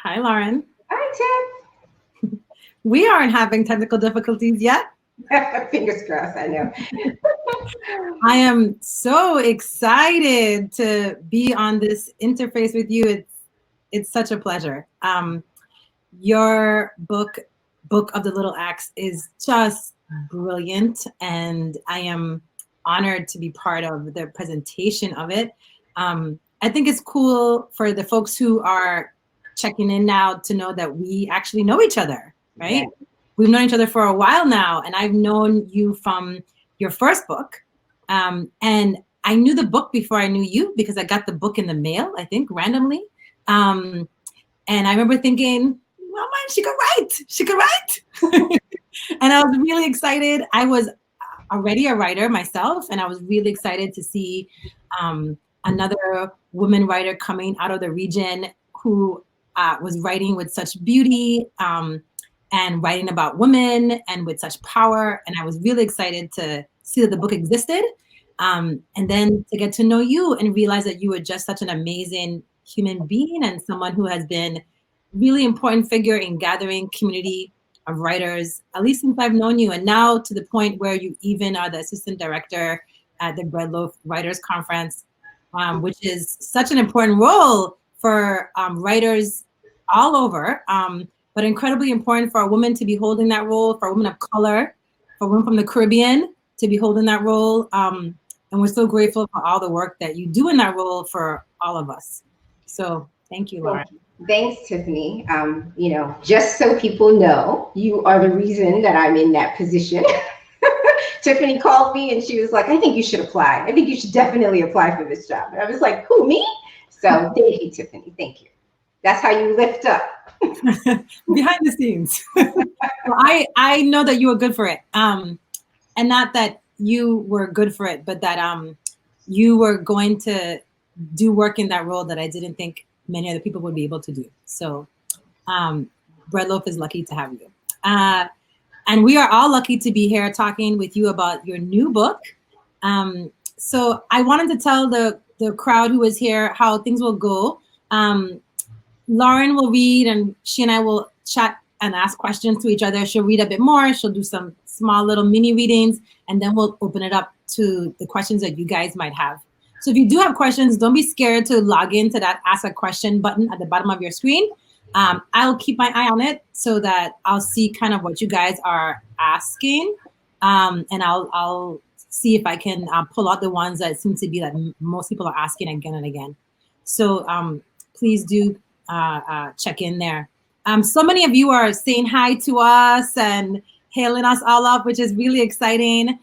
Hi, Lauren. Hi, We aren't having technical difficulties yet. Tiff. Fingers crossed, I know. I am so excited to be on this interface with you. It's such a pleasure. Your Book of the Little Axe, is just brilliant, and I am honored to be part of the presentation of it. I think it's cool for the folks who are checking in now to know that we actually know each other, Yeah. right? We've known each other for a while now, and I've known you from your first book. And I knew the book before I knew you because I got the book in the mail, I think, randomly. Um, and I remember thinking, well, man, she could write. She could write. And I was really excited. I was already a writer myself, and I was really excited to see another woman writer coming out of the region who was writing with such beauty and writing about women and with such power. And I was really excited to see that the book existed. And then to get to know you and realize that you were just such an amazing human being and someone who has been really important figure in gathering community of writers, at least since I've known you, and now to the point where you even are the assistant director at the Breadloaf Writers Conference, which is such an important role for writers all over, but incredibly important for a woman to be holding that role, for a woman of color, for a woman from the Caribbean to be holding that role. And we're so grateful for all the work that you do in that role for all of us. So thank you, Lauren. Thanks, Tiffany. Just so people know, you are the reason that I'm in that position. Tiffany called me and she was like, I think you should apply. I think you should definitely apply for this job. And I was like, who, me? So thank you, Tiffany. Thank you. That's how you lift up. Behind the scenes. Well, I know that you were good for it. And not that you were good for it, but that you were going to do work in that role that I didn't think many other people would be able to do. So Breadloaf is lucky to have you. And we are all lucky to be here talking with you about your new book. So I wanted to tell the crowd who is here how things will go. Lauren will read and she and I will chat and ask questions to each other. She'll read a bit more. She'll do some small little mini readings, and then we'll open it up to the questions that you guys might have. So if you do have questions, don't be scared to log into that Ask a Question button at the bottom of your screen. I'll keep my eye on it so that I'll see kind of what you guys are asking. And I'll see if I can pull out the ones that seem to be that most people are asking again and again. So please do check in there. So many of you are saying hi to us and hailing us all up, which is really exciting.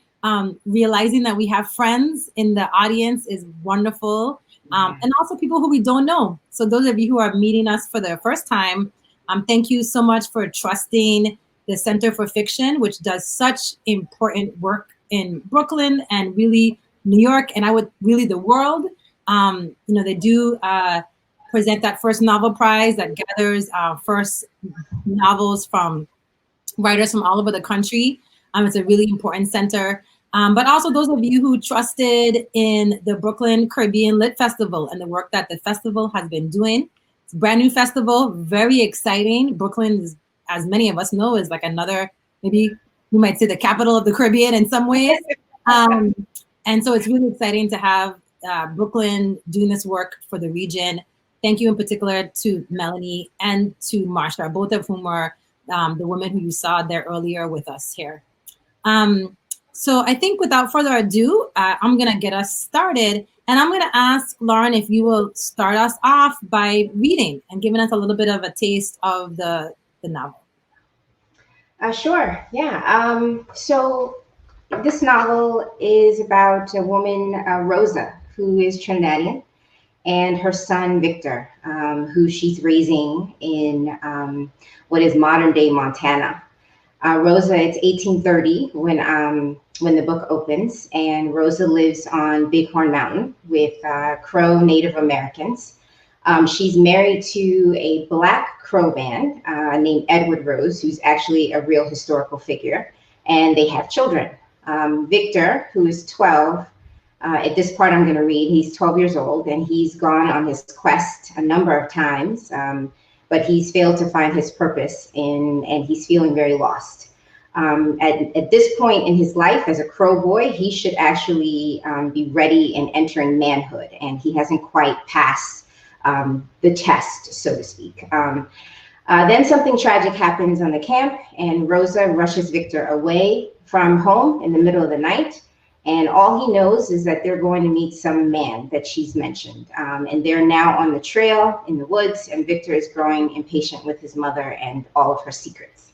Realizing that we have friends in the audience is wonderful. And also people who we don't know. So those of you who are meeting us for the first time, thank you so much for trusting the Center for Fiction, which does such important work in Brooklyn and really New York, and I would really the world. They do present that first novel prize that gathers first novels from writers from all over the country. It's a really important center. But also those of you who trusted in the Brooklyn Caribbean Lit Festival and the work that the festival has been doing. It's a brand new festival, very exciting. Brooklyn, is, as many of us know, is like another, maybe we might say the capital of the Caribbean in some ways. And so it's really exciting to have Brooklyn doing this work for the region. Thank you in particular to Melanie and to Marsha, both of whom are the women who you saw there earlier with us here. So I think without further ado, I'm going to get us started. And I'm going to ask Lauren if you will start us off by reading and giving us a little bit of a taste of the novel. Sure, yeah. So this novel is about a woman, Rosa, who is Trinidadian, and her son, Victor, who she's raising in what is modern day Montana. Rosa, it's 1830 when the book opens, and Rosa lives on Bighorn Mountain with Crow Native Americans. She's married to a Black Crow man named Edward Rose, who's actually a real historical figure, and they have children. Victor, who is 12, at this part I'm going to read, he's 12 years old, and he's gone on his quest a number of times, but he's failed to find his purpose and he's feeling very lost. At this point in his life as a Crow boy, he should actually be ready and entering manhood, and he hasn't quite passed the test, so to speak. Then something tragic happens on the camp, and Rosa rushes Victor away from home in the middle of the night. And all he knows is that they're going to meet some man that she's mentioned. And they're now on the trail in the woods, and Victor is growing impatient with his mother and all of her secrets.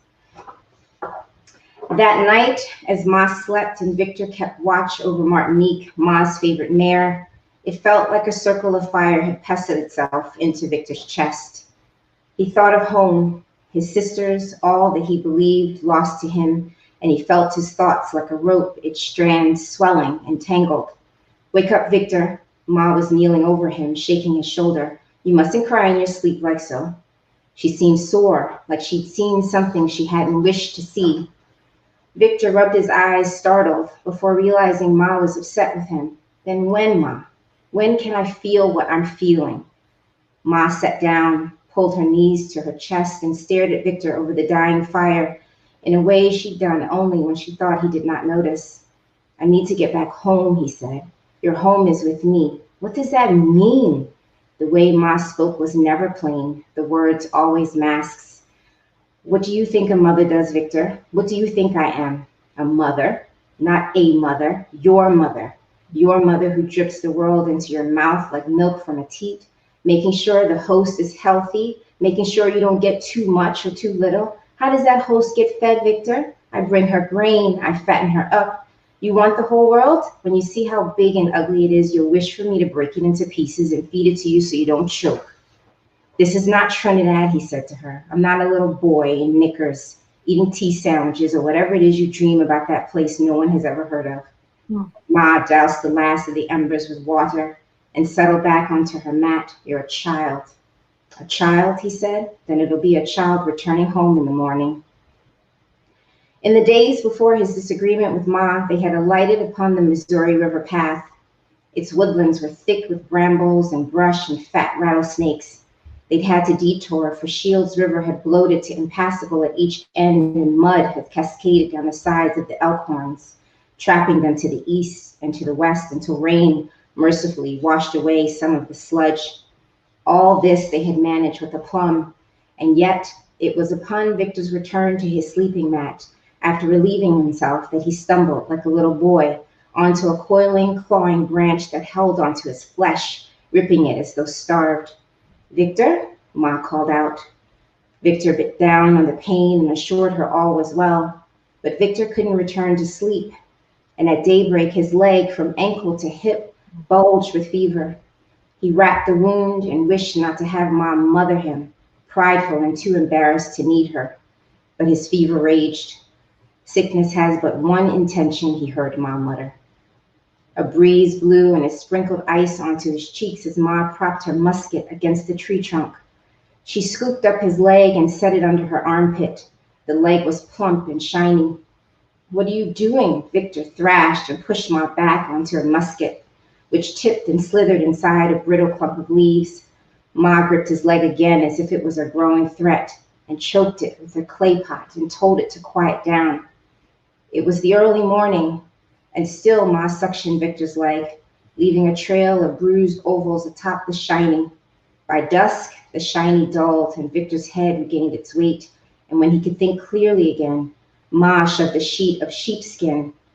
That night, as Ma slept and Victor kept watch over Martinique, Ma's favorite mare, it felt like a circle of fire had pested itself into Victor's chest. He thought of home, his sisters, all that he believed lost to him, and he felt his thoughts like a rope, its strands swelling and tangled. "Wake up, Victor." Ma was kneeling over him, shaking his shoulder. "You mustn't cry in your sleep like so." She seemed sore, like she'd seen something she hadn't wished to see. Victor rubbed his eyes, startled, before realizing Ma was upset with him. "Then when, Ma? When can I feel what I'm feeling?" Ma sat down, pulled her knees to her chest, and stared at Victor over the dying fire in a way she'd done only when she thought he did not notice. "I need to get back home," he said. "Your home is with me." "What does that mean?" The way Ma spoke was never plain, the words always masks. "What do you think a mother does, Victor? What do you think I am?" "A mother, not a mother, your mother. Your mother who drips the world into your mouth like milk from a teat, making sure the host is healthy, making sure you don't get too much or too little. How does that host get fed, Victor? I bring her grain, I fatten her up. You want the whole world? When you see how big and ugly it is, you'll wish for me to break it into pieces and feed it to you so you don't choke." "This is not Trinidad," he said to her. "I'm not a little boy in knickers, eating tea sandwiches or whatever it is you dream about that place no one has ever heard of." Ma doused the last of the embers with water and settled back onto her mat. "You're a child." "A child," he said. "Then it'll be a child returning home in the morning." In the days before his disagreement with Ma, they had alighted upon the Missouri River path. Its woodlands were thick with brambles and brush and fat rattlesnakes. They'd had to detour, for Shields River had bloated to impassable at each end, and mud had cascaded down the sides of the Elkhorns, trapping them to the east and to the west until rain mercifully washed away some of the sludge. All this they had managed with aplomb, and yet it was upon Victor's return to his sleeping mat, after relieving himself, that he stumbled like a little boy onto a coiling, clawing branch that held onto his flesh, ripping it as though starved. "Victor?" Ma called out. Victor bit down on the pain and assured her all was well, but Victor couldn't return to sleep, and at daybreak his leg from ankle to hip bulged with fever. He wrapped the wound and wished not to have Ma mother him, prideful and too embarrassed to need her. But his fever raged. "Sickness has but one intention," he heard Ma mutter. A breeze blew and it sprinkled ice onto his cheeks as Ma propped her musket against the tree trunk. She scooped up his leg and set it under her armpit. The leg was plump and shiny. "What are you doing?" Victor thrashed and pushed Ma back onto her musket, which tipped and slithered inside a brittle clump of leaves. Ma gripped his leg again as if it was a growing threat and choked it with her clay pot and told it to quiet down. It was the early morning, and still Ma suctioned Victor's leg, leaving a trail of bruised ovals atop the shiny. By dusk, the shiny dulled and Victor's head regained its weight, and when he could think clearly again, Ma shoved a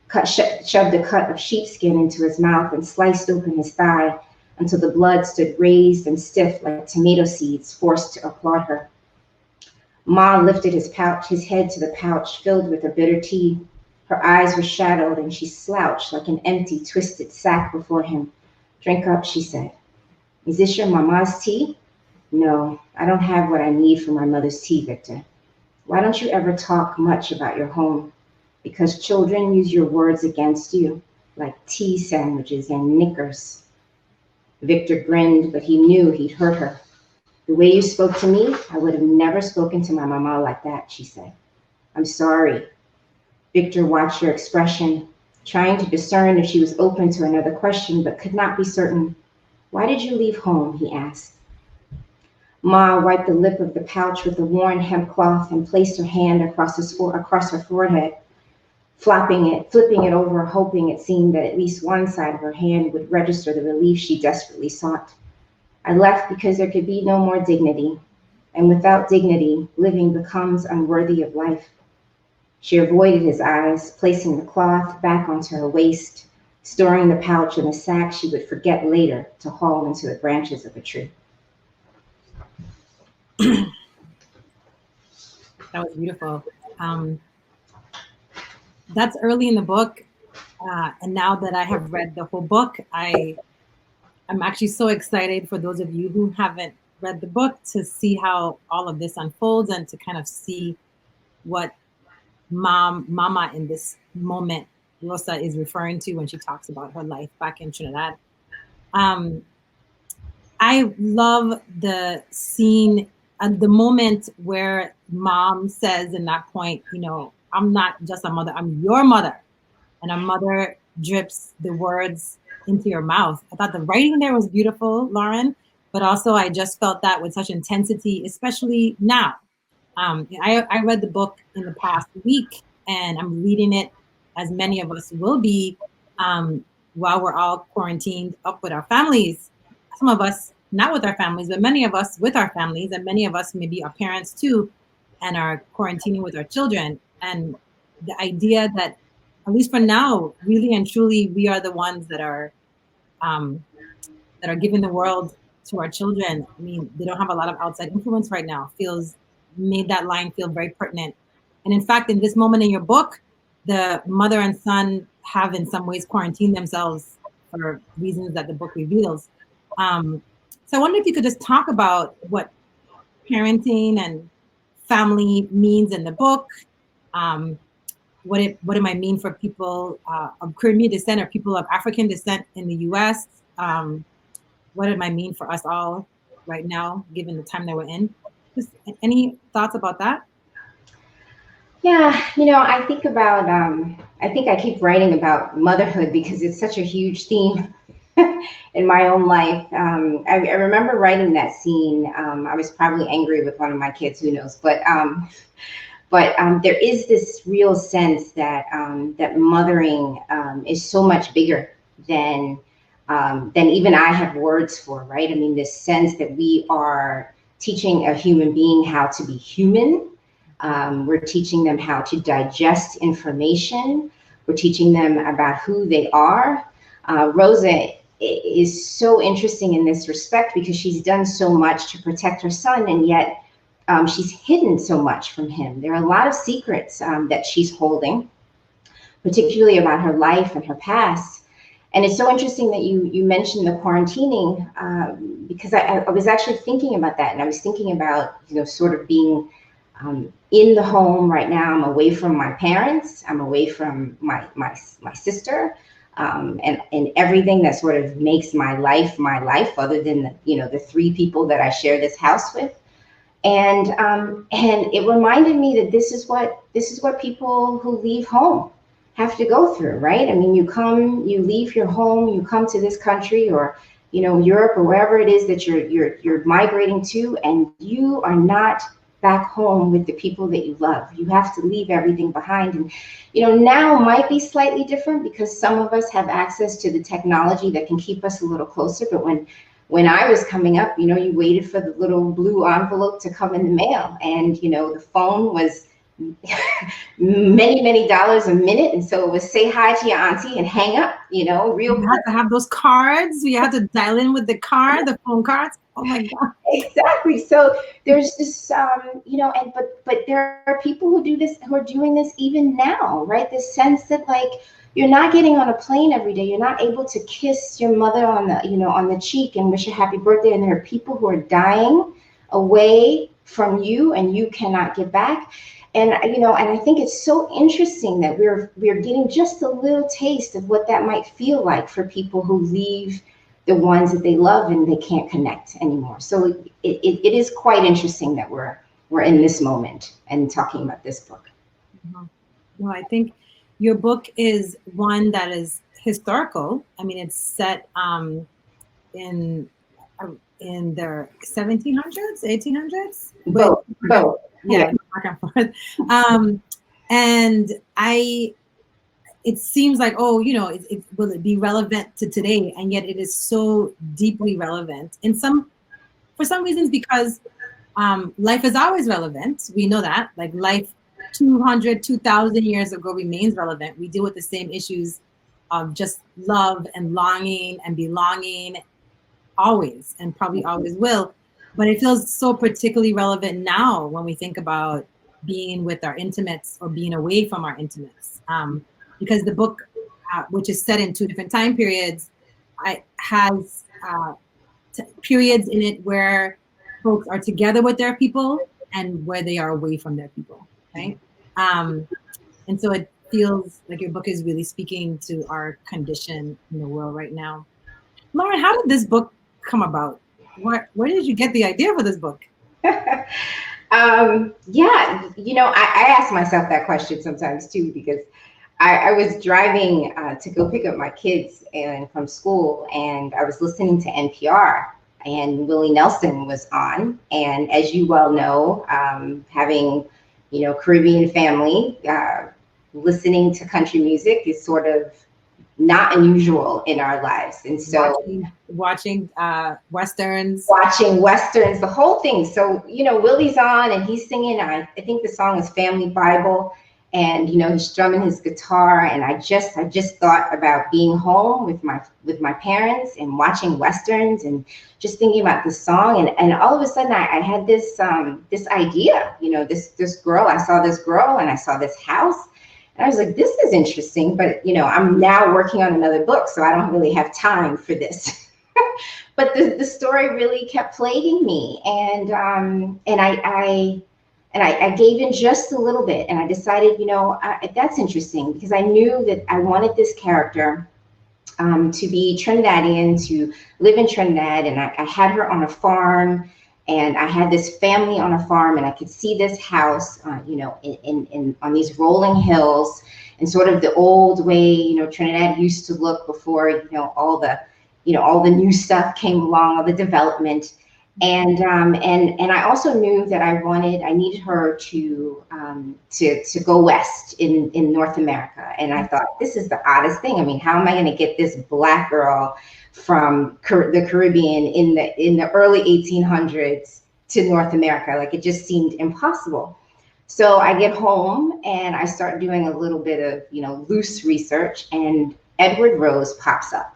cut of sheepskin into his mouth and sliced open his thigh until the blood stood raised and stiff like tomato seeds forced to applaud her. Ma lifted his head to the pouch filled with her bitter tea. Her eyes were shadowed and she slouched like an empty, twisted sack before him. "Drink up," she said. "Is this your mama's tea?" "No, I don't have what I need for my mother's tea, Victor." "Why don't you ever talk much about your home?" "Because children use your words against you, like tea sandwiches and knickers." Victor grinned, but he knew he'd hurt her. "The way you spoke to me, I would have never spoken to my mama like that," she said. "I'm sorry." Victor watched her expression, trying to discern if she was open to another question, but could not be certain. "Why did you leave home?" he asked. Ma wiped the lip of the pouch with the worn hemp cloth and placed her hand across her forehead, flipping it over, hoping it seemed that at least one side of her hand would register the relief she desperately sought. I left because there could be no more dignity, and without dignity, living becomes unworthy of life. She avoided his eyes, placing the cloth back onto her waist, storing the pouch in a sack she would forget later to haul into the branches of a tree. That was beautiful. That's early in the book. And now that I have read the whole book, I'm actually so excited for those of you who haven't read the book to see how all of this unfolds and to kind of see what Mama in this moment, Rosa, is referring to when she talks about her life back in Trinidad. I love the scene at the moment where Mom says in that point, I'm not just a mother, I'm your mother. And a mother drips the words into your mouth. I thought the writing there was beautiful, Lauren, but also I just felt that with such intensity, especially now. I read the book in the past week, and I'm reading it, as many of us will be, while we're all quarantined up with our families. Some of us not with our families, but many of us with our families, and many of us maybe are parents too, and are quarantining with our children. And the idea that, at least for now, really and truly, we are the ones that are giving the world to our children. I mean, they don't have a lot of outside influence right now. Made that line feel very pertinent. And in fact, in this moment in your book, the mother and son have in some ways quarantined themselves for reasons that the book reveals. So I wonder if you could just talk about what parenting and family means in the book. What it might mean for people of Caribbean descent or people of African descent in the U.S. What it might mean for us all right now, given the time that we're in. Just any thoughts about that? Yeah, I think about, I think I keep writing about motherhood because it's such a huge theme in my own life. I remember writing that scene. I was probably angry with one of my kids, who knows, but there is this real sense that that mothering is so much bigger than even I have words for, right? I mean, this sense that we are teaching a human being how to be human. We're teaching them how to digest information. We're teaching them about who they are. Rosa is so interesting in this respect because she's done so much to protect her son, and yet she's hidden so much from him. There are a lot of secrets that she's holding, particularly about her life and her past. And it's so interesting that you mentioned the quarantining, because I was actually thinking about that, and I was thinking about sort of being in the home right now. I'm away from my parents. I'm away from my sister, and everything that sort of makes my life, other than the three people that I share this house with. And it reminded me that this is what people who leave home have to go through, right? I mean, you leave your home, you come to this country, or Europe, or wherever it is that you're migrating to, and you are not back home with the people that you love. You have to leave everything behind. And now might be slightly different because some of us have access to the technology that can keep us a little closer. But when I was coming up, you waited for the little blue envelope to come in the mail, and the phone was many dollars a minute, and so it was say hi to your auntie and hang up. You had to have those cards. You had to dial in with the phone cards. Oh my God. Exactly. So there's this, but there are people who are doing this even now, right? This sense that you're not getting on a plane every day. You're not able to kiss your mother on the cheek and wish her happy birthday. And there are people who are dying away from you, and you cannot get back. And and I think it's so interesting that we're getting just a little taste of what that might feel like for people who leave the ones that they love and they can't connect anymore. So it is quite interesting that we're in this moment and talking about this book. Mm-hmm. Well, I think your book is one that is historical. I mean, it's set in in the 1700s, 1800s. Both. Yeah, back and forth. And it seems like, oh, will it be relevant to today? And yet it is so deeply relevant for some reasons, because life is always relevant. We know that, like, life 200, 2,000 years ago remains relevant. We deal with the same issues of just love and longing and belonging always, and probably always will. But it feels so particularly relevant now when we think about being with our intimates or being away from our intimates. Because the book, which is set in two different time periods, has periods in it where folks are together with their people and where they are away from their people, right? And so it feels like your book is really speaking to our condition in the world right now. Lauren, how did this book come about? Where did you get the idea for this book? Yeah, I ask myself that question sometimes too, because I was driving to go pick up my kids from school, and I was listening to NPR, and Willie Nelson was on. And as you well know, having, Caribbean family, listening to country music is sort of not unusual in our lives. And so watching Westerns, the whole thing. So, Willie's on and he's singing, I think the song is Family Bible. And, he's strumming his guitar, and I just thought about being home with my parents and watching Westerns and just thinking about the song. And all of a sudden I had this idea, this girl, I saw this girl and I saw this house. And I was like, this is interesting, but I'm now working on another book, so I don't really have time for this. But the story really kept plaguing me, and I gave in just a little bit, and I decided, that's interesting, because I knew that I wanted this character to be Trinidadian, to live in Trinidad, and I had her on a farm. And I had this family on a farm, and I could see this house, in on these rolling hills, and sort of the old way, Trinidad used to look before, all the new stuff came along, all the development. And I also knew that I needed her to go west in North America. And I thought, this is the oddest thing. I mean, how am I going to get this Black girl from the Caribbean in the early 1800s to North America? Like, it just seemed impossible. So I get home and I start doing a little bit of, loose research, and Edward Rose pops up.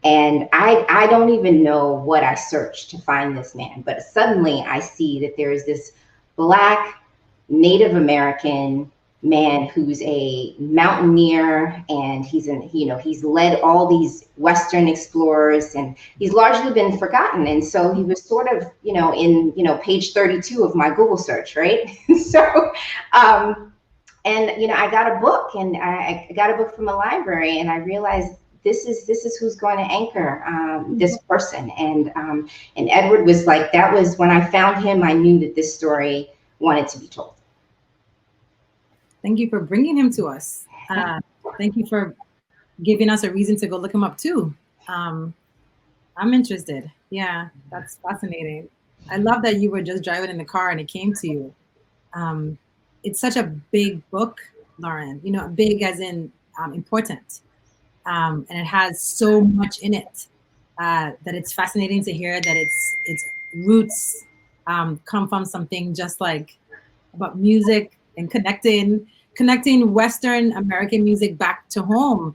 And I don't even know what I searched to find this man, but suddenly I see that there is this Black Native American man who's a mountaineer, and he's led all these Western explorers, and he's largely been forgotten. And so he was sort of, in page 32 of my Google search, right? So, and I got a book, and I got a book from a library, and I realized this is who's going to anchor this person. And Edward was like, that was when I found him, I knew that this story wanted to be told. Thank you for bringing him to us. Thank you for giving us a reason to go look him up too. I'm interested. Yeah, that's fascinating. I love that you were just driving in the car and it came to you. It's such a big book, Lauren, big as in important. And it has so much in it that it's fascinating to hear that its roots come from something just like about music and connecting Western American music back to home.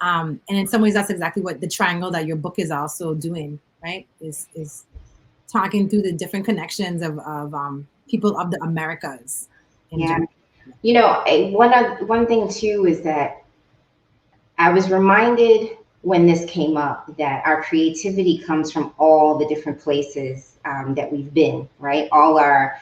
And in some ways, that's exactly what the triangle that your book is also doing, right? Is talking through the different connections of people of the Americas. Yeah. One thing too is that I was reminded when this came up that our creativity comes from all the different places that we've been, right? All our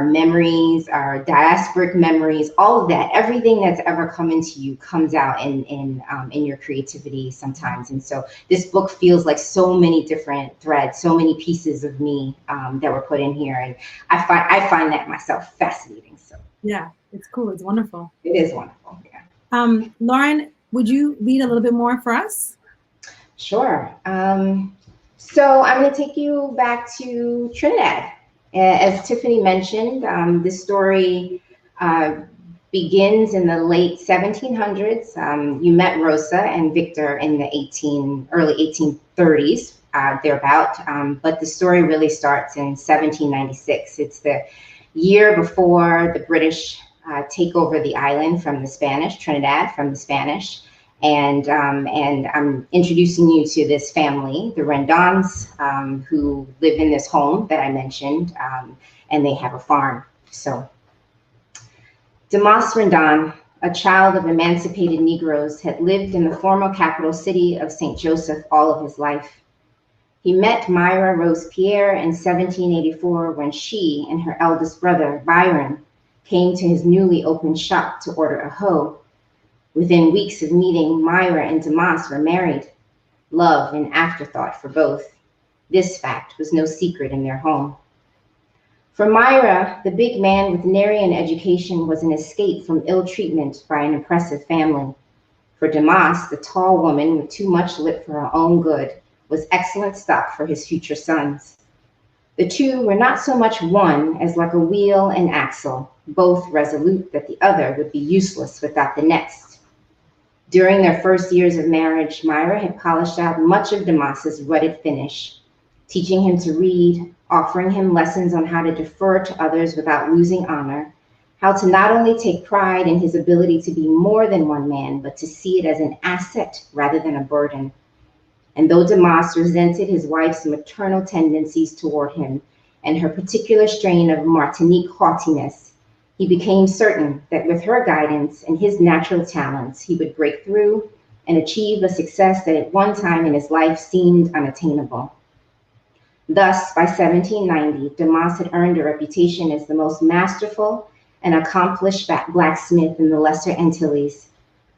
memories, our diasporic memories, all of that, everything that's ever come into you comes out in your creativity sometimes. And so this book feels like so many different threads, so many pieces of me that were put in here. And I find that myself fascinating. So yeah, it's cool. It's wonderful. It is wonderful. Yeah. Lauren, would you read a little bit more for us? Sure. So I'm going to take you back to Trinidad. As Tiphanie mentioned, this story begins in the late 1700s. You met Rosa and Victor in the early 1830s, thereabout. But the story really starts in 1796. It's the year before the British take over the island from the Spanish, Trinidad from the Spanish. And I'm introducing you to this family, the Rendons, who live in this home that I mentioned, and they have a farm. So Damas Rendon, a child of emancipated Negroes, had lived in the former capital city of St. Joseph all of his life. He met Myra Rose Pierre in 1784 when she and her eldest brother, Byron, came to his newly opened shop to order a hoe. Within weeks of meeting, Myra and Damas were married. Love an afterthought for both. This fact was no secret in their home. For Myra, the big man with nary an education was an escape from ill treatment by an oppressive family. For Damas, the tall woman with too much lip for her own good, was excellent stock for his future sons. The two were not so much one as like a wheel and axle, both resolute that the other would be useless without the next. During their first years of marriage, Myra had polished out much of Damas's rutted finish, teaching him to read, offering him lessons on how to defer to others without losing honor, how to not only take pride in his ability to be more than one man, but to see it as an asset rather than a burden. And though Damas resented his wife's maternal tendencies toward him and her particular strain of Martinique haughtiness, he became certain that with her guidance and his natural talents, he would break through and achieve a success that at one time in his life seemed unattainable. Thus, by 1790, Damas had earned a reputation as the most masterful and accomplished blacksmith in the Lesser Antilles,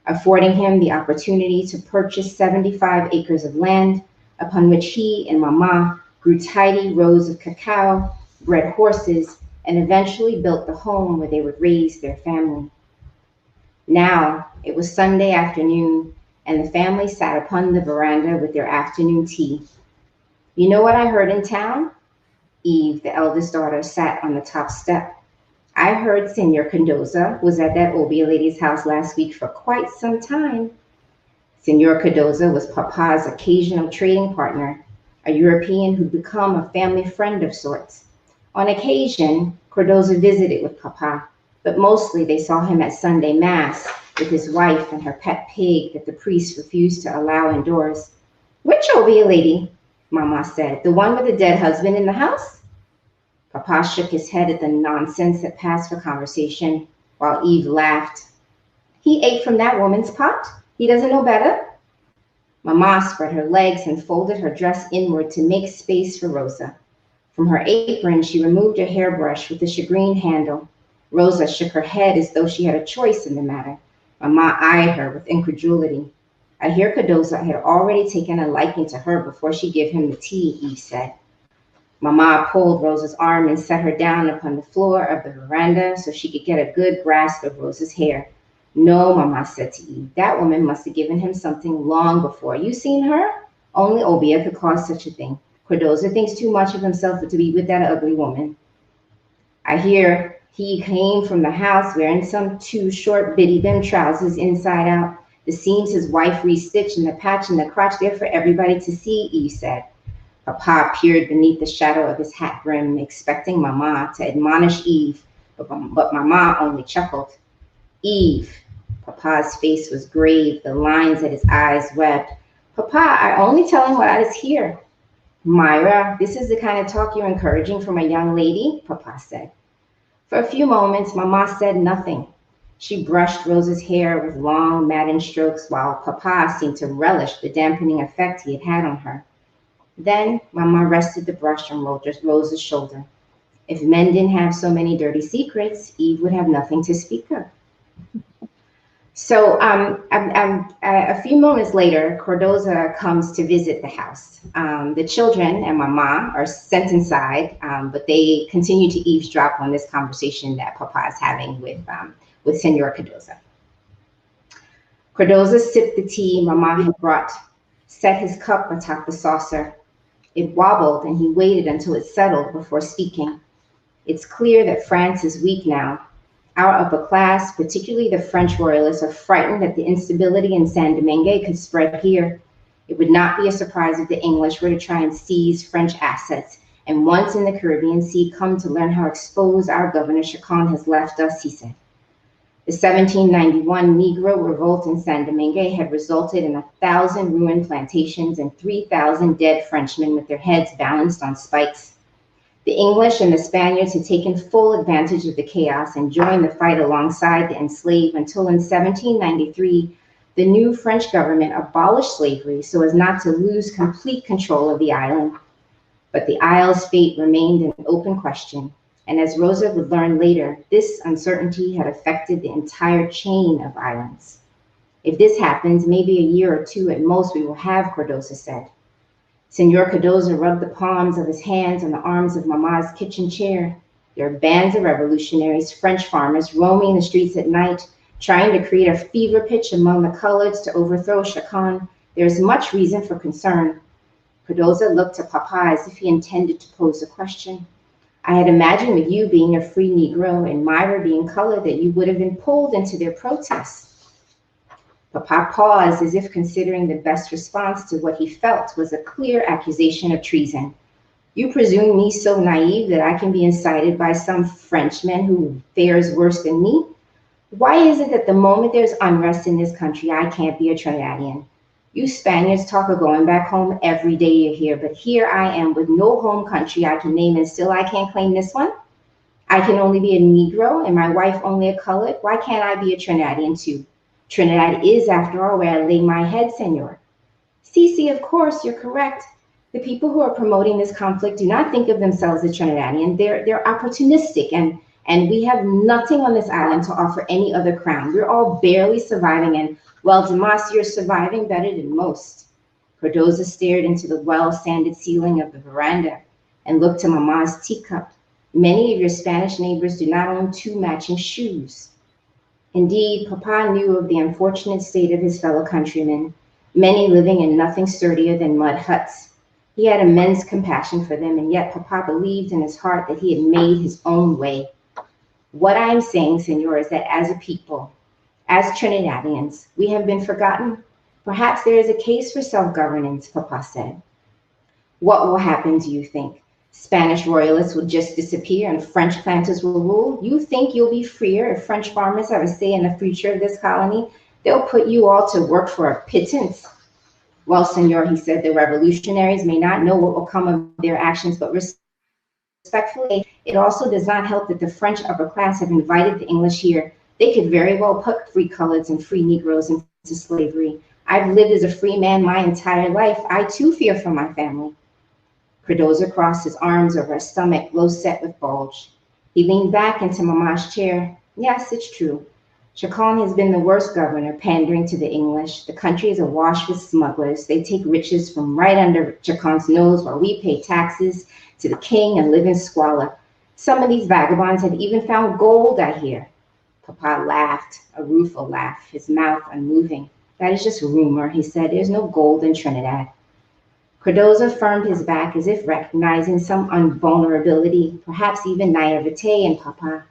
affording him the opportunity to purchase 75 acres of land, upon which he and Mama grew tidy rows of cacao, bred horses, and eventually built the home where they would raise their family. Now, it was Sunday afternoon, and the family sat upon the veranda with their afternoon tea. You know what I heard in town? Eve, the eldest daughter, sat on the top step. I heard Senor Cardoza was at that Obia lady's house last week for quite some time. Senor Cardoza was Papa's occasional trading partner, a European who'd become a family friend of sorts. On occasion, Cardoza visited with Papa, but mostly they saw him at Sunday Mass with his wife and her pet pig that the priest refused to allow indoors. Which Obia lady? Mama said. The one with the dead husband in the house? Papa shook his head at the nonsense that passed for conversation, while Eve laughed. He ate from that woman's pot? He doesn't know better? Mama spread her legs and folded her dress inward to make space for Rosa. From her apron, she removed a hairbrush with a shagreen handle. Rosa shook her head as though she had a choice in the matter. Mama eyed her with incredulity. I hear Cardoza had already taken a liking to her before she gave him the tea, Eve said. Mama pulled Rosa's arm and set her down upon the floor of the veranda so she could get a good grasp of Rosa's hair. No, Mama said to Eve, that woman must have given him something long before. You seen her? Only Obia could cause such a thing. Cardoza thinks too much of himself to be with that ugly woman. I hear he came from the house wearing some too short bitty them trousers inside out. The seams his wife restitched and the patch in the crotch there for everybody to see, Eve said. Papa peered beneath the shadow of his hat brim, expecting Mama to admonish Eve, but Mama only chuckled. Eve. Papa's face was grave, the lines at his eyes webbed. Papa, I only tell him what I just hear. Myra, this is the kind of talk you're encouraging from a young lady, Papa said. For a few moments, Mama said nothing. She brushed Rosa's hair with long, maddened strokes while Papa seemed to relish the dampening effect he had had on her. Then Mama rested the brush on Rosa's shoulder. If men didn't have so many dirty secrets, Eve would have nothing to speak of. So a few moments later, Cardoza comes to visit the house. The children and Mama are sent inside, but they continue to eavesdrop on this conversation that Papa is having with Senor Cardoza. Cardoza sipped the tea Mama had brought, set his cup atop the saucer. It wobbled, and he waited until it settled before speaking. It's clear that France is weak now. Our upper class, particularly the French royalists, are frightened that the instability in San Domingue could spread here. It would not be a surprise if the English were to try and seize French assets, and once in the Caribbean Sea, come to learn how exposed our Governor Chacon has left us, he said. The 1791 Negro revolt in San Domingue had resulted in 1,000 ruined plantations and 3,000 dead Frenchmen with their heads balanced on spikes. The English and the Spaniards had taken full advantage of the chaos and joined the fight alongside the enslaved until in 1793, the new French government abolished slavery so as not to lose complete control of the island. But the Isle's fate remained an open question. And as Rosa would learn later, this uncertainty had affected the entire chain of islands. If this happens, maybe a year or two at most we will have, Cardoza said. Senor Cardoza rubbed the palms of his hands on the arms of Mama's kitchen chair. There are bands of revolutionaries, French farmers, roaming the streets at night, trying to create a fever pitch among the coloreds to overthrow Chacon. There is much reason for concern. Cardoza looked to Papa as if he intended to pose a question. I had imagined with you being a free Negro and Myra being colored that you would have been pulled into their protests. Papa paused as if considering the best response to what he felt was a clear accusation of treason. You presume me so naive that I can be incited by some Frenchman who fares worse than me? Why is it that the moment there's unrest in this country, I can't be a Trinidadian? You Spaniards talk of going back home every day you're here, but here I am with no home country I can name and still I can't claim this one? I can only be a Negro and my wife only a colored. Why can't I be a Trinidadian too? Trinidad is, after all, where I lay my head, senor. Cece, of course, you're correct. The people who are promoting this conflict do not think of themselves as Trinidadian. They're opportunistic, and we have nothing on this island to offer any other crown. We're all barely surviving, and well, Damas, you're surviving better than most. Cardoza stared into the well-sanded ceiling of the veranda and looked to Mama's teacup. Many of your Spanish neighbors do not own 2 matching shoes. Indeed, Papa knew of the unfortunate state of his fellow countrymen, many living in nothing sturdier than mud huts. He had immense compassion for them, and yet Papa believed in his heart that he had made his own way. What I am saying, senor, is that as a people, as Trinidadians, we have been forgotten. Perhaps there is a case for self-governance, Papa said. What will happen, do you think? Spanish royalists will just disappear and French planters will rule? You think you'll be freer if French farmers have a say in the future of this colony? They'll put you all to work for a pittance. Well, senor, he said, the revolutionaries may not know what will come of their actions, but respectfully, it also does not help that the French upper class have invited the English here. They could very well put free coloreds and free Negroes into slavery. I've lived as a free man my entire life. I too fear for my family. Cardoza crossed his arms over a stomach low set with bulge. He leaned back into Mama's chair. Yes, it's true. Chacon has been the worst governor, pandering to the English. The country is awash with smugglers. They take riches from right under Chacon's nose while we pay taxes to the king and live in squalor. Some of these vagabonds have even found gold, I hear. Papa laughed, a rueful laugh, his mouth unmoving. That is just rumor, he said. There's no gold in Trinidad. Cardoza firmed his back as if recognizing some unvulnerability, perhaps even naivete in Papa.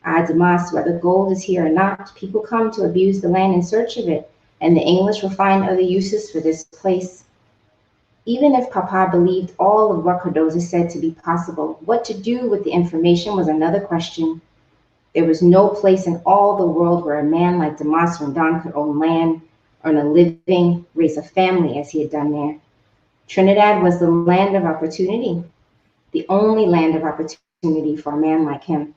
Ah, Damas, whether gold is here or not, people come to abuse the land in search of it, and the English will find other uses for this place. Even if Papa believed all of what Cardoza said to be possible, what to do with the information was another question. There was no place in all the world where a man like Damas Rondon could own land, earn a living, raise a family as he had done there. Trinidad was the land of opportunity, the only land of opportunity for a man like him.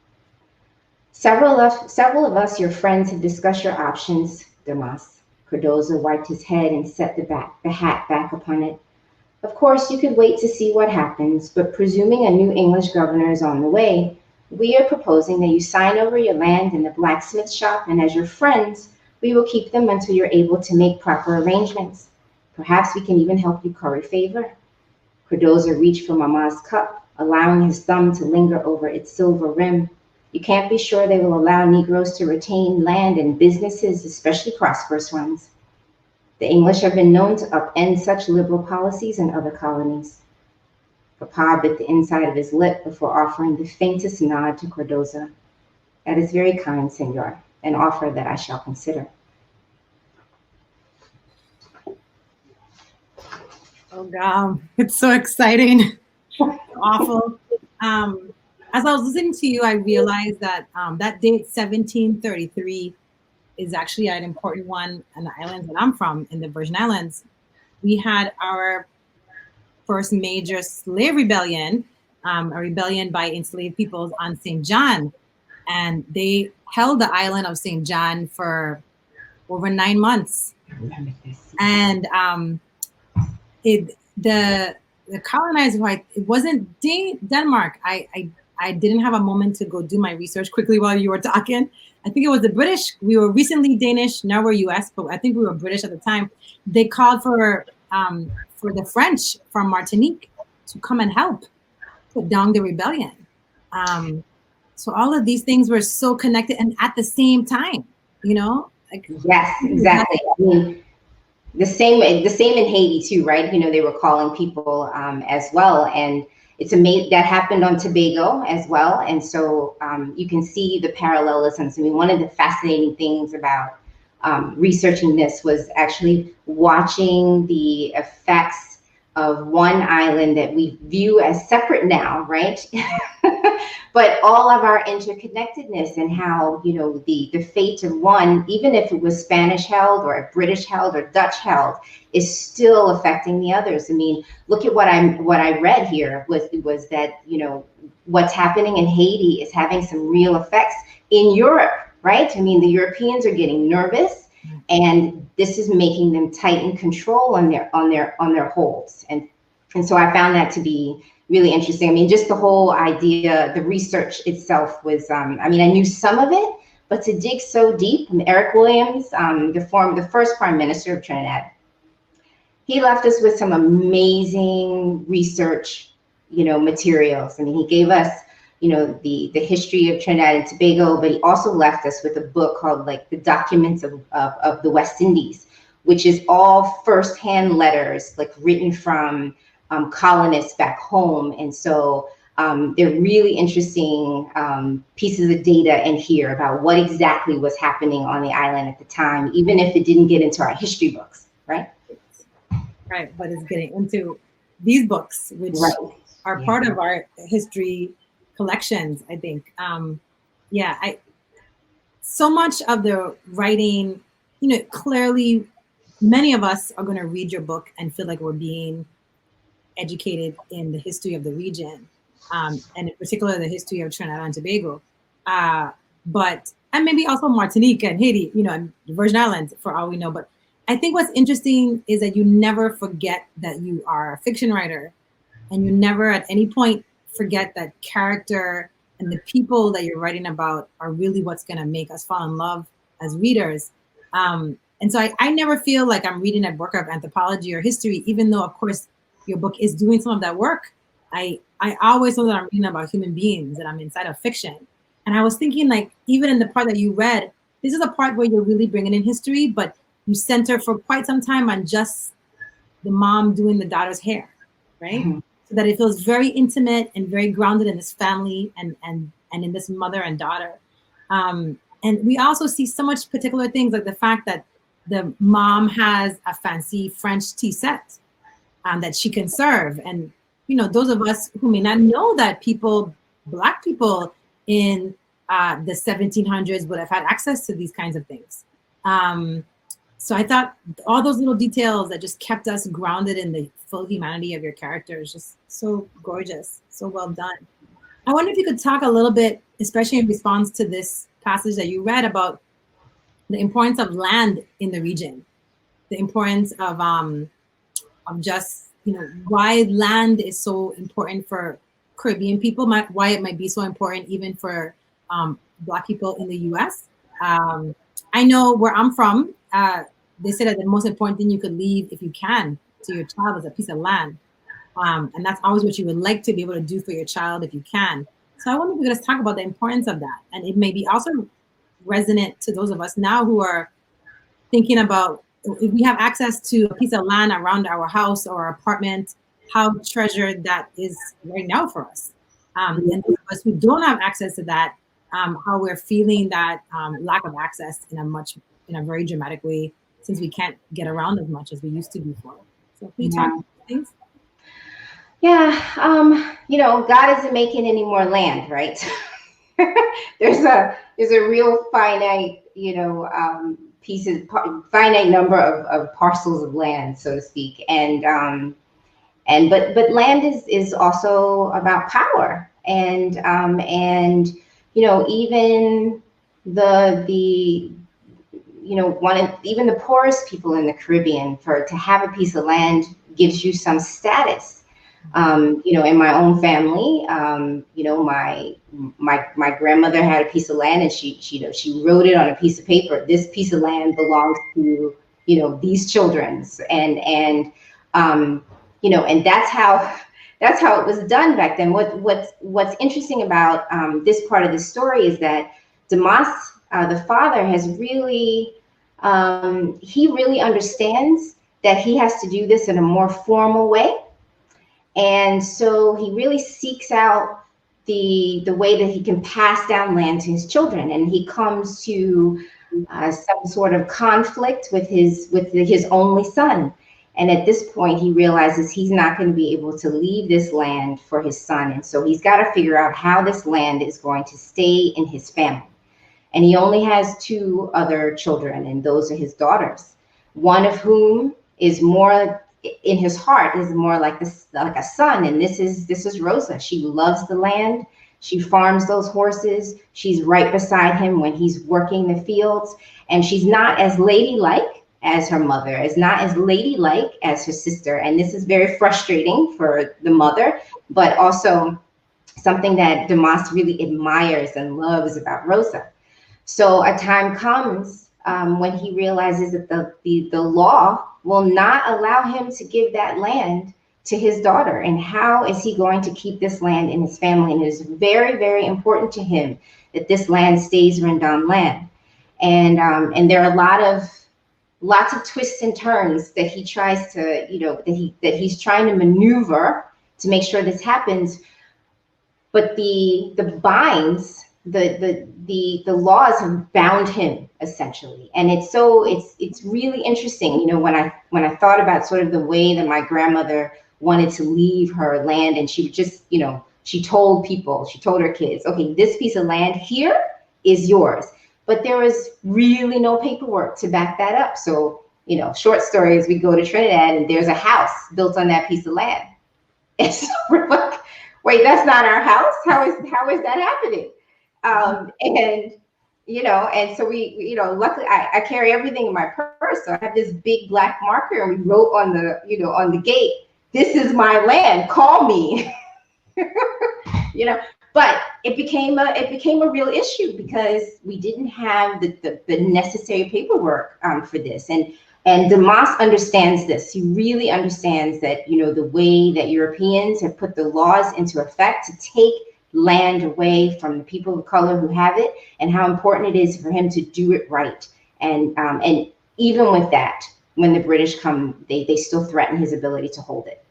Several of us, your friends, have discussed your options, Damas. Cardoza wiped his head and set the hat back upon it. Of course, you could wait to see what happens, but presuming a new English governor is on the way, we are proposing that you sign over your land in the blacksmith shop, and as your friends, we will keep them until you're able to make proper arrangements. Perhaps we can even help you curry favor. Cardoza reached for Mama's cup, allowing his thumb to linger over its silver rim. You can't be sure they will allow Negroes to retain land and businesses, especially prosperous ones. The English have been known to upend such liberal policies in other colonies. Papa bit the inside of his lip before offering the faintest nod to Cardoza. That is very kind, senor, an offer that I shall consider. Oh God, it's so exciting. Awful. As I was listening to you, I realized that that date, 1733, is actually an important one on the islands that I'm from, in the Virgin Islands. We had our first major slave rebellion, a rebellion by enslaved peoples on St. John. And they held the island of St. John for over 9 months. And the colonized white, it wasn't Denmark. I didn't have a moment to go do my research quickly while you were talking. I think it was the British. We were recently Danish, now we're US, but I think we were British at the time. They called for the French from Martinique to come and help put down the rebellion. So all of these things were so connected and at the same time, you know? Like, yes, exactly. I mean, the same in Haiti too, right? You know, they were calling people as well, and it's amazing that happened on Tobago as well. And so you can see the parallelisms. I mean, one of the fascinating things about researching this was actually watching the effects of one island that we view as separate now, right? But all of our interconnectedness and how, you know, the fate of one, even if it was Spanish held or British held or Dutch held, is still affecting the others. I mean, look at what I read here was that, you know, what's happening in Haiti is having some real effects in Europe, right? I mean, the Europeans are getting nervous, and this is making them tighten control on their holds. And so I found that to be really interesting. I mean, just the whole idea, the research itself was, I mean, I knew some of it, but to dig so deep, and Eric Williams, the first Prime Minister of Trinidad, he left us with some amazing research, you know, materials. I mean, he gave us, you know, the history of Trinidad and Tobago, but he also left us with a book called like The Documents of the West Indies, which is all firsthand letters, like written from colonists back home. And so they're really interesting pieces of data in here about what exactly was happening on the island at the time, even if it didn't get into our history books, right? Right, but it's getting into these books, which are part of our history collections, I think. So much of the writing, you know, clearly many of us are going to read your book and feel like we're being educated in the history of the region, and in particular the history of Trinidad and Tobago, and maybe also Martinique and Haiti, you know, and the Virgin Islands for all we know. But I think what's interesting is that you never forget that you are a fiction writer, and you never at any point forget that character and the people that you're writing about are really what's going to make us fall in love as readers. And so I never feel like I'm reading a book of anthropology or history, even though, of course, your book is doing some of that work. I always know that I'm reading about human beings, and I'm inside of fiction. And I was thinking, like, even in the part that you read, this is a part where you're really bringing in history, but you center for quite some time on just the mom doing the daughter's hair, right? Mm-hmm. So that it feels very intimate and very grounded in this family and in this mother and daughter. And we also see so much particular things, like the fact that the mom has a fancy French tea set that she can serve. And, you know, those of us who may not know that Black people in the 1700s would have had access to these kinds of things. So I thought all those little details that just kept us grounded in the full humanity of your characters, just so gorgeous, so well done. I wonder if you could talk a little bit, especially in response to this passage that you read, about the importance of land in the region, the importance of just, you know, why land is so important for Caribbean people, why it might be so important even for Black people in the US. I know where I'm from, they say that the most important thing you could leave, if you can, to your child is a piece of land. And that's always what you would like to be able to do for your child if you can. So I wonder if we could just talk about the importance of that. And it may be also resonant to those of us now who are thinking about, if we have access to a piece of land around our house or our apartment, how treasured that is right now for us. And those of us who don't have access to that, how we're feeling that lack of access in a very dramatic way, since we can't get around as much as we used to before. So can you talk about things? Yeah, God isn't making any more land, right? there's a real finite, finite number of parcels of land, so to speak, but land is also about power, and even the even the poorest people in the Caribbean, to have a piece of land gives you some status. In my own family, my grandmother had a piece of land, and she wrote it on a piece of paper. This piece of land belongs to these children's, and that's how it was done back then. What's interesting about this part of the story is that Damas, the father, has really he really understands that he has to do this in a more formal way. And so he really seeks out the way that he can pass down land to his children, and he comes to some sort of conflict with his only son. And at this point, he realizes he's not going to be able to leave this land for his son, and so he's got to figure out how this land is going to stay in his family. And he only has 2 other children, and those are his daughters. One of whom is more in his heart is more like a son, and this is Rosa. She loves the land. She farms those horses. She's right beside him when he's working the fields, and she's not as ladylike as her mother, is not as ladylike as her sister, and this is very frustrating for the mother, but also something that Damas really admires and loves about Rosa. So a time comes when he realizes that the law will not allow him to give that land to his daughter. And how is he going to keep this land in his family? And it is very, very important to him that this land stays Rendon land. And there are lots of twists and turns that he tries to, that he's trying to maneuver to make sure this happens. But the binds, the laws have bound him essentially, and it's really interesting. When I thought about sort of the way that my grandmother wanted to leave her land, and she would just she told her kids, okay, this piece of land here is yours, but there was really no paperwork to back that up. So short story is, we go to Trinidad and there's a house built on that piece of land, and so we're like, wait, that's not our house. How is that happening? And so we luckily I carry everything in my purse. So I have this big black marker, and we wrote on the gate, "This is my land. Call me." But it became a real issue because we didn't have the necessary paperwork for this. And Damas understands this. He really understands that, the way that Europeans have put the laws into effect to take land away from the people of color who have it, and how important it is for him to do it right. And even with that, when the British come, they still threaten his ability to hold it.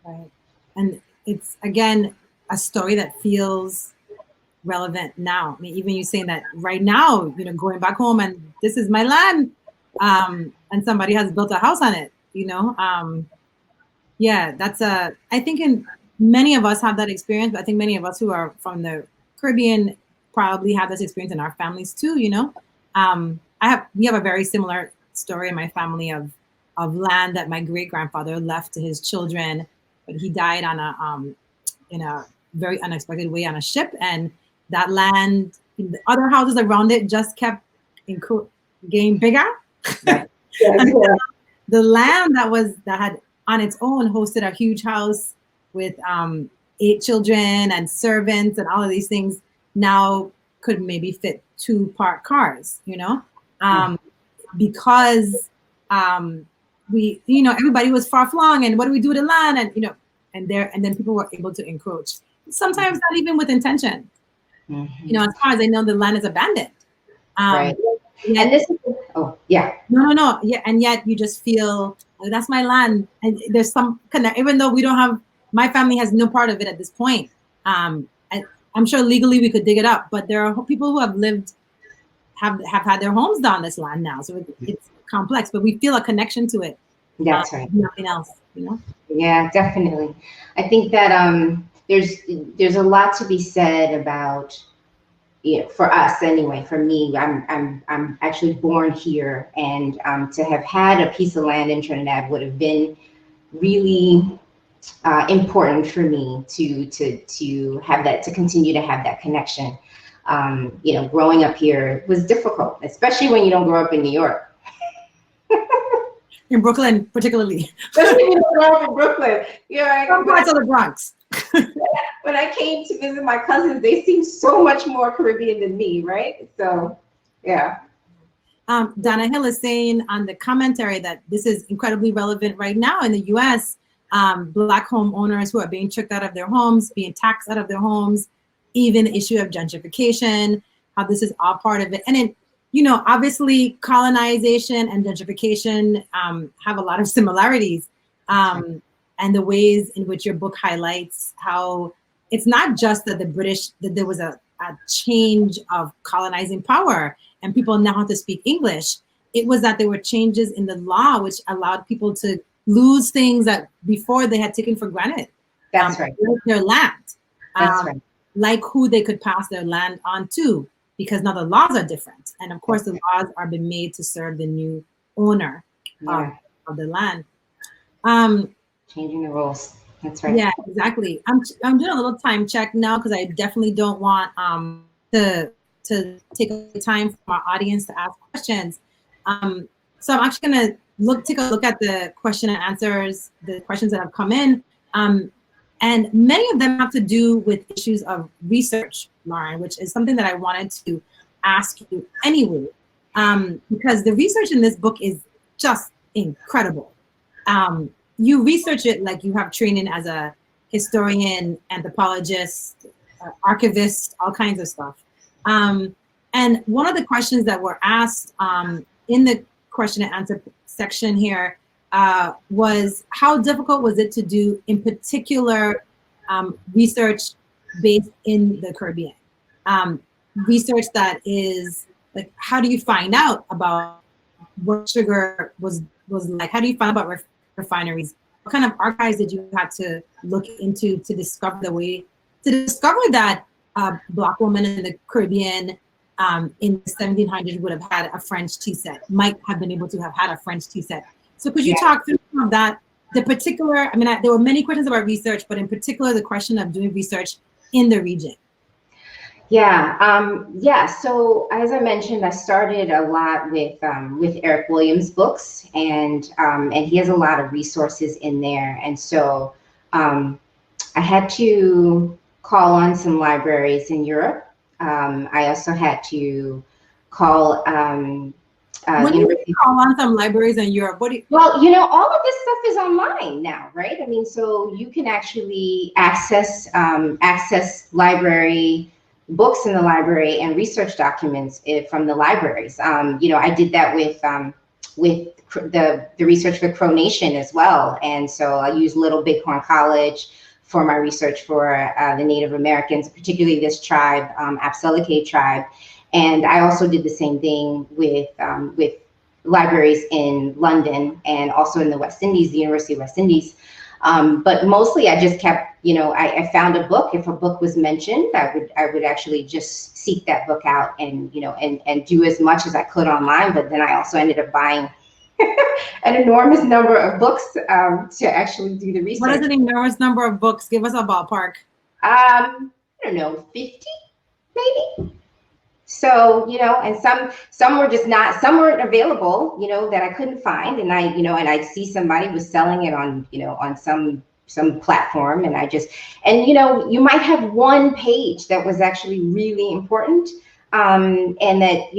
Right. And it's, again, a story that feels relevant now. I mean, even you saying that right now, going back home and this is my land, and somebody has built a house on it, that's I think many of us have that experience, but I think many of us who are from the Caribbean probably have this experience in our families too. We have a very similar story in my family of land that my great grandfather left to his children, but he died in a very unexpected way on a ship, and that land, the other houses around it, just kept getting bigger. Right. The land that had on its own hosted a huge house with 8 children and servants and all of these things now could maybe fit 2 parked cars, because everybody was far flung, and what do we do with the land? And then people were able to encroach, sometimes not even with intention. Mm-hmm. As far as I know, the land is abandoned. Right. And this is, oh, yeah. No. Yeah, and yet you just feel, oh, that's my land. And there's some connect, even though we don't have, my family has no part of it at this point. I'm sure legally we could dig it up, but there are people who have lived, have had their homes on this land now. So it's complex, but we feel a connection to it. That's right. Nothing else, you know? Yeah, definitely. I think that there's a lot to be said about, you know, for us anyway. For me, I'm actually born here, and to have had a piece of land in Trinidad would have been really important for me to have that, to continue to have that connection. You know, growing up here was difficult, especially when you don't grow up in New York. In Brooklyn, particularly. Especially when you don't grow up in Brooklyn. You know, some parts of the Bronx. When I came to visit my cousins, they seemed so much more Caribbean than me, right? So, yeah. Donna Hill is saying on the commentary that this is incredibly relevant right now in the U.S. Black homeowners who are being tricked out of their homes, being taxed out of their homes, even the issue of gentrification, how this is all part of it. And it, you know, obviously colonization and gentrification have a lot of similarities. And the ways in which your book highlights how it's not just that the British, that there was a change of colonizing power and people now have to speak English. It was that there were changes in the law which allowed people to lose things that before they had taken for granted. That's right. Like their land. That's right. Like who they could pass their land on to, because now the laws are different. And of course the laws are being made to serve the new owner of the land. Changing the rules. That's right. Yeah, exactly. I'm doing a little time check now because I definitely don't want to take time from our audience to ask questions. So I'm actually gonna take a look at the question and answers, the questions that have come in. And many of them have to do with issues of research, Lauren, which is something that I wanted to ask you anyway, because the research in this book is just incredible. You research it like you have training as a historian, anthropologist, archivist, all kinds of stuff. And one of the questions that were asked in the question and answer section here was, how difficult was it to do, in particular, research based in the Caribbean? Research that is like, how do you find out about what sugar was like? How do you find out about refineries? What kind of archives did you have to look into to discover that Black woman in the Caribbean in the 1700s would have had a French tea set, might have been able to have had a French tea set? So could you talk through some of that, the particular, I mean, there were many questions about research, but in particular, the question of doing research in the region. Yeah. So as I mentioned, I started a lot with Eric Williams' books, and he has a lot of resources in there. And so I had to call on some libraries in Europe. I also had to call. When you call on some libraries in Europe, well, you know, all of this stuff is online now, right? I mean, so you can actually access library books in the library and research documents from the libraries. You know, I did that with the research for Crow Nation as well. And so I used Little Bighorn College for my research for the Native Americans, particularly this tribe, Apselike tribe. And I also did the same thing with libraries in London and also in the West Indies, the University of West Indies. But mostly I just kept, you know, I found a book. If a book was mentioned, I would actually just seek that book out and, you know, and do as much as I could online. But then I also ended up buying an enormous number of books to actually do the research. What is an enormous number of books? Give us a ballpark. I don't know, 50 maybe. So, you know, and some were just not, some weren't available, you know, that I couldn't find. And I, you know, and I'd see somebody was selling it on, you know, on some platform, and I just, and, you know, you might have one page that was actually really important. and that,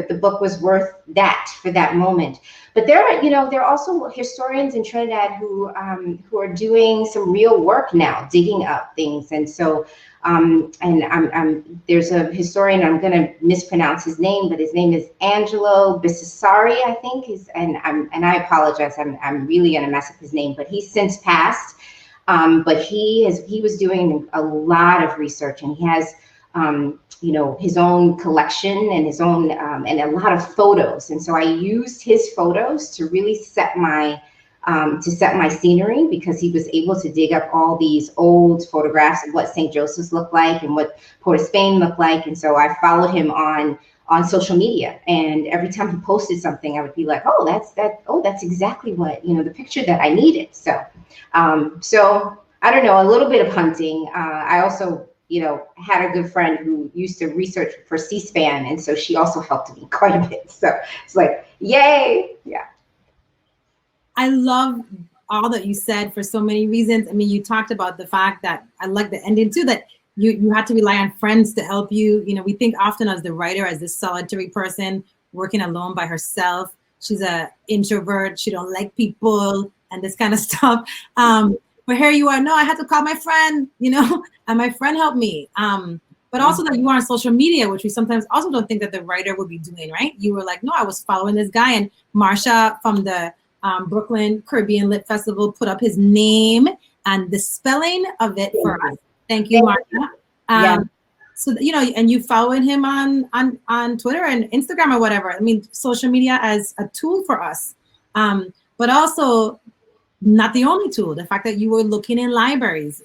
the book was worth that for that moment. But there are also historians in Trinidad who are doing some real work now, digging up things. And so, there's a historian, I'm going to mispronounce his name, but his name is Angelo Bissasari, I think. And I apologize, I'm really going to mess up his name, but he's since passed. But he was doing a lot of research, and he has his own collection and his own and a lot of photos. And so I used his photos to really set my scenery, because he was able to dig up all these old photographs of what St. Joseph's looked like and what Port of Spain looked like. And so I followed him on social media, and every time he posted something, I would be like, oh, that's exactly what, the picture that I needed. So I don't know, a little bit of hunting. I also had a good friend who used to research for C-SPAN, and so she also helped me quite a bit. So it's like, yay. Yeah. I love all that you said for so many reasons. I mean, you talked about the fact that, I like the ending too, that you had to rely on friends to help you. We think often as the writer as this solitary person working alone by herself. She's an introvert. She don't like people and this kind of stuff. But here you are. No, I had to call my friend, and my friend helped me. But also that you are on social media, which we sometimes also don't think that the writer would be doing, right? You were like, no, I was following this guy, and Marsha from the Brooklyn Caribbean Lit Festival put up his name and the spelling of it for us. Thank you, Marsha. So, and you following him on Twitter and Instagram or whatever. I mean, social media as a tool for us, but also not the only tool. The fact that you were looking in libraries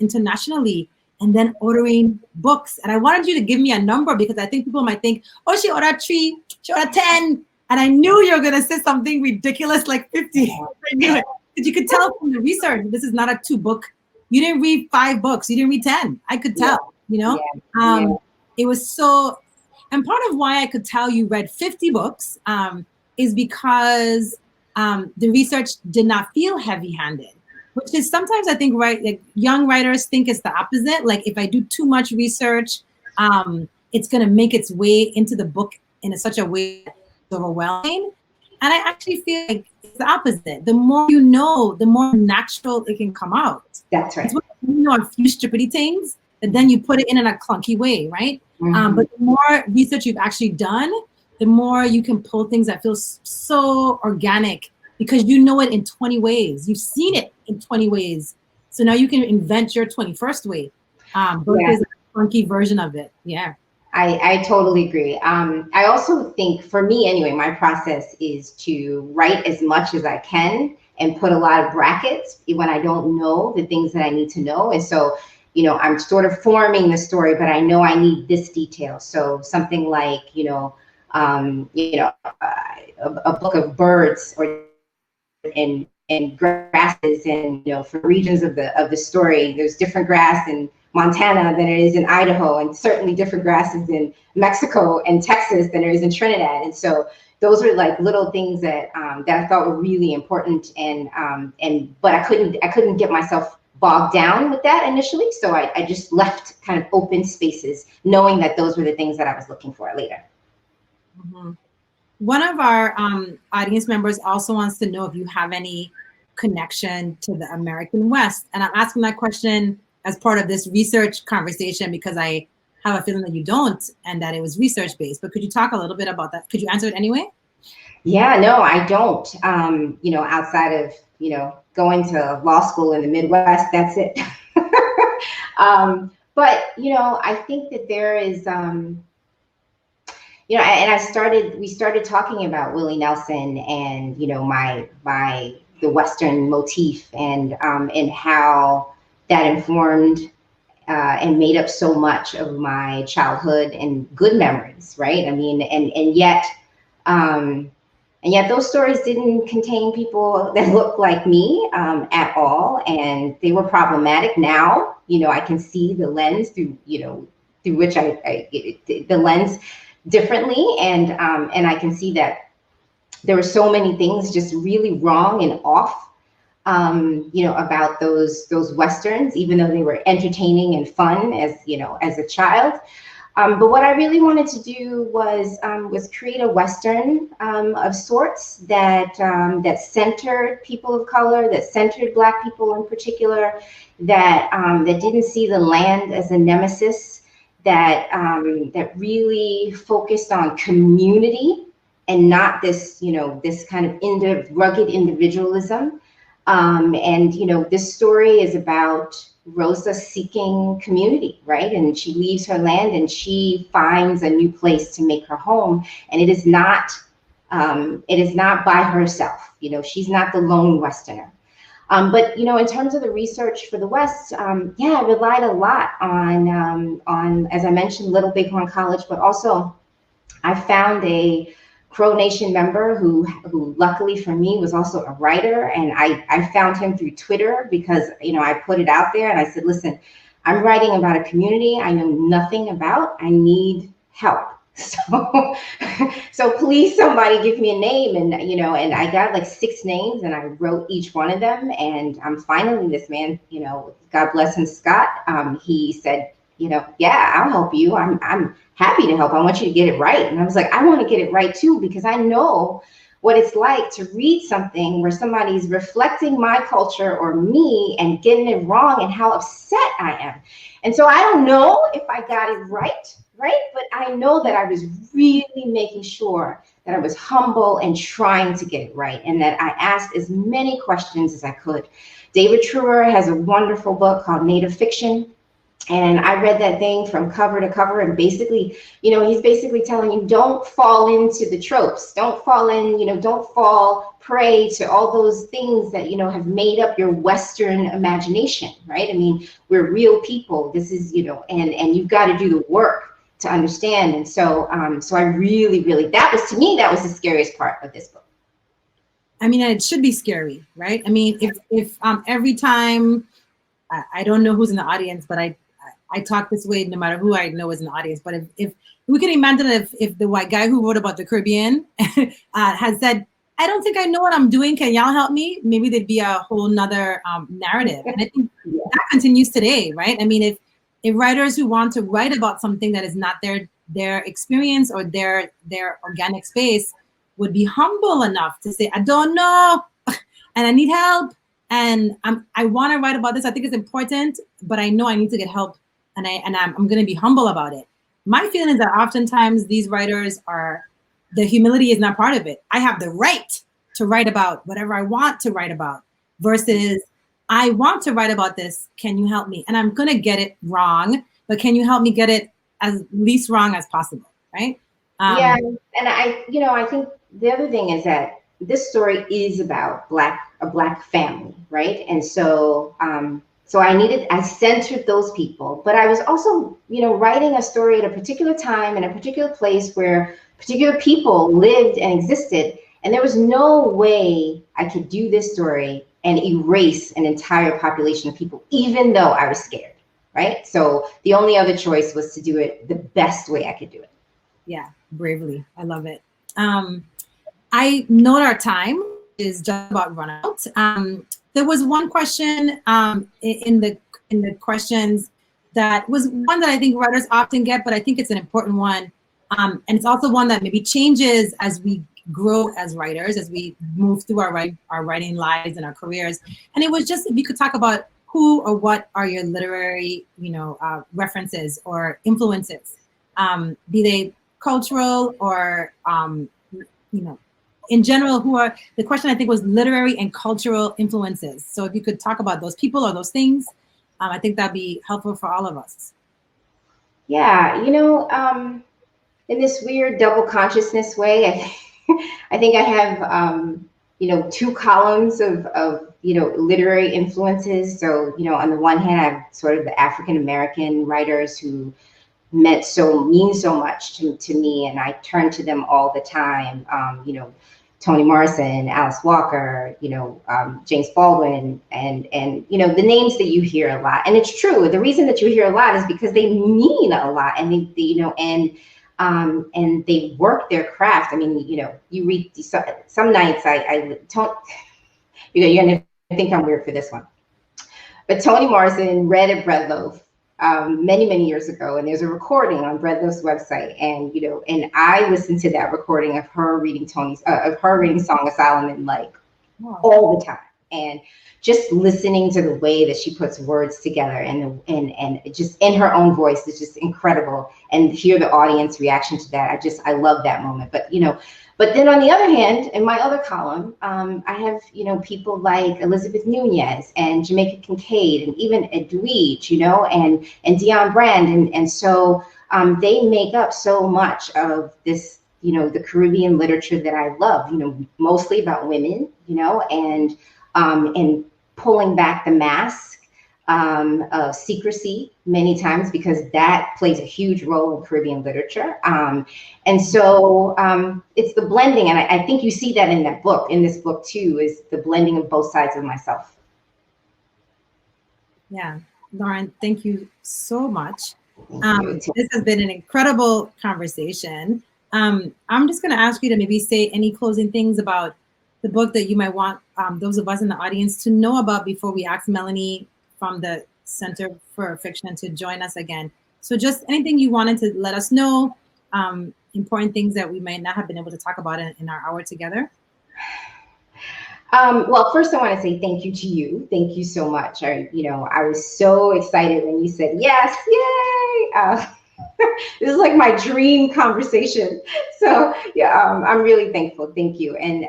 internationally, and then ordering books. And I wanted you to give me a number, because I think people might think, oh, she ordered 3, she ordered 10. And I knew you were going to say something ridiculous like 50. I knew it. Because you could tell from the research, this is not a 2-book. You didn't read 5 books. You didn't read 10. I could tell, It was so, and part of why I could tell you read 50 books is because the research did not feel heavy-handed, which is sometimes I think, right, like young writers think it's the opposite. Like if I do too much research, it's going to make its way into the book in such a way that's overwhelming. And I actually feel like it's the opposite. The more you know, the more natural it can come out. That's right. It's when you know a few stupidity things, and then you put it in a clunky way, right? But the more research you've actually done, the more you can pull things that feel so organic, because you know it in 20 ways. You've seen it in 20 ways. So now you can invent your 21st way. Versus a clunky version of it. Yeah. I totally agree. I also think, for me anyway, my process is to write as much as I can and put a lot of brackets when I don't know the things that I need to know. And so, I'm sort of forming the story, but I know I need this detail. So something like, a book of birds and grasses, and for regions of the story, there's different grass in Montana than it is in Idaho, and certainly different grasses in Mexico and Texas than there is in Trinidad. And so those are like little things that that I thought were really important, but I couldn't get myself bogged down with that initially, so I just left kind of open spaces, knowing that those were the things that I was looking for later. One of our audience members also wants to know if you have any connection to the American West, and I'm asking that question as part of this research conversation because I have a feeling that you don't, and that it was research based. But could you talk a little bit about that? Could you answer it anyway? Yeah, no, I don't. Outside of going to law school in the Midwest, that's it. But I think that there is, and we started talking about Willie Nelson and the Western motif, and how that informed and made up so much of my childhood and good memories, right? I mean, and yet those stories didn't contain people that looked like me at all, and they were problematic. Now, I can see the lens through which the lens differently, and I can see that there were so many things just really wrong and off, about those Westerns, even though they were entertaining and fun as a child. But what I really wanted to do was create a Western of sorts that that centered people of color, that centered Black people in particular, that that didn't see the land as a nemesis, that that really focused on community and not this, you know, this kind of rugged individualism. And you know, this story is about Rosa seeking community, right? And she leaves her land and she finds a new place to make her home. And it is not by herself. You know, she's not the lone Westerner. But you know, in terms of the research for the West, yeah, I relied a lot on, as I mentioned, Little Bighorn College, but also I found a Crow Nation member who luckily for me was also a writer, and I found him through Twitter because, you know, I put it out there and I said, listen, I'm writing about a community I know nothing about. I need help. So please somebody give me a name. And, you know, and I got like 6 names and I wrote each one of them. And finally this man, you know, God bless him, Scott, he said, you know, yeah, I'll help you. I'm happy to help. I want you to get it right. And I was like, I want to get it right too, because I know what it's like to read something where somebody's reflecting my culture or me and getting it wrong and how upset I am. And so I don't know if I got it right, but I know that I was really making sure that I was humble and trying to get it right, and that I asked as many questions as I could. David Truer has a wonderful book called Native Fiction. And I read that thing from cover to cover, and basically, you know, he's basically telling you, don't fall into the tropes, don't fall in, you know, don't fall prey to all those things that, you know, have made up your Western imagination, right? I mean, we're real people. This is, you know, and you've got to do the work to understand. And so, so I really, that was, to me, that was the scariest part of this book. I mean, it should be scary, right? I mean, if every time, I don't know who's in the audience, but I talk this way no matter who I know is in the audience. But if we can imagine if the white guy who wrote about the Caribbean has said, I don't think I know what I'm doing, can y'all help me? Maybe there'd be a whole nother narrative. And I think that continues today, right? I mean, if writers who want to write about something that is not their experience or their organic space would be humble enough to say, I don't know, and I need help. And I want to write about this. I think it's important, but I know I need to get help, and I'm going to be humble about it. My feeling is that oftentimes these writers the humility is not part of it. I have the right to write about whatever I want to write about, versus I want to write about this. Can you help me? And I'm going to get it wrong, but can you help me get it as least wrong as possible, right? Yeah, and I think the other thing is that this story is about a Black family, right? And so, so I centered those people, but I was also, you know, writing a story at a particular time in a particular place where particular people lived and existed, and there was no way I could do this story and erase an entire population of people, even though I was scared, right? So the only other choice was to do it the best way I could do it. Yeah, bravely. I love it. I know our time is just about run out. There was one question in the questions that was one that I think writers often get, but I think it's an important one. And it's also one that maybe changes as we grow as writers, as we move through our writing lives and our careers. And it was just, if you could talk about who or what are your literary, references or influences, be they cultural or, in general, the question I think was literary and cultural influences. So if you could talk about those people or those things, I think that'd be helpful for all of us. Yeah, in this weird double consciousness way, I think I have, 2 columns of literary influences. So, on the one hand, I have sort of the African-American writers who mean so much to me, and I turn to them all the time. Toni Morrison, Alice Walker, James Baldwin, and the names that you hear a lot. And it's true. The reason that you hear a lot is because they mean a lot, and and they work their craft. I mean, you read some nights I don't, you're gonna think I'm weird for this one, but Toni Morrison read a bread loaf many years ago, and there's a recording on Breadloaf's website, and and I listened to that recording of her reading Song of Solomon like all the time, and just listening to the way that she puts words together and just in her own voice is just incredible, and hear the audience reaction to that. I love that moment. But then on the other hand, in my other column, I have, people like Elizabeth Nunez and Jamaica Kincaid and even Edwidge, and Dion Brand. And so they make up so much of this, the Caribbean literature that I love, mostly about women, and pulling back the mask of secrecy many times, because that plays a huge role in Caribbean literature. And so it's the blending. And I think you see that in this book too, is the blending of both sides of myself. Yeah, Lauren, thank you so much. This has been an incredible conversation. I'm just going to ask you to maybe say any closing things about the book that you might want those of us in the audience to know about before we ask Melanie from the Center for Fiction to join us again. So just anything you wanted to let us know, important things that we might not have been able to talk about in our hour together. Well, first I want to say thank you to you. Thank you so much. I was so excited when you said yes, yay! This is like my dream conversation. So yeah, I'm really thankful. Thank you, and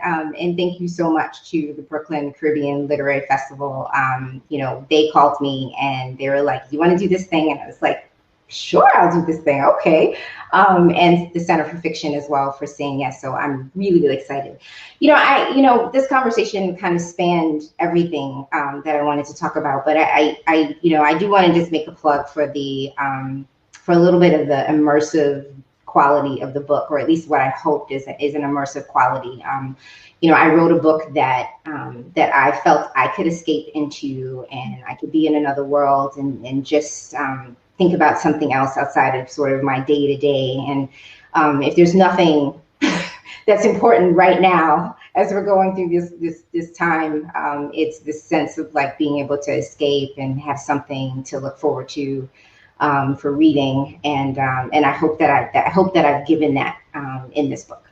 thank you so much to the Brooklyn Caribbean Literary Festival. They called me and they were like, "You want to do this thing?" And I was like, "Sure, I'll do this thing." Okay. And the Center for Fiction as well for saying yes. So I'm really excited. This conversation kind of spanned everything that I wanted to talk about, but I do want to just make a plug for the for a little bit of the immersive quality of the book, or at least what I hoped is an immersive quality. I wrote a book that I felt I could escape into, and I could be in another world and just think about something else outside of sort of my day to day. And if there's nothing that's important right now as we're going through this time, it's this sense of like being able to escape and have something to look forward to for reading. And I hope that I've given that in this book.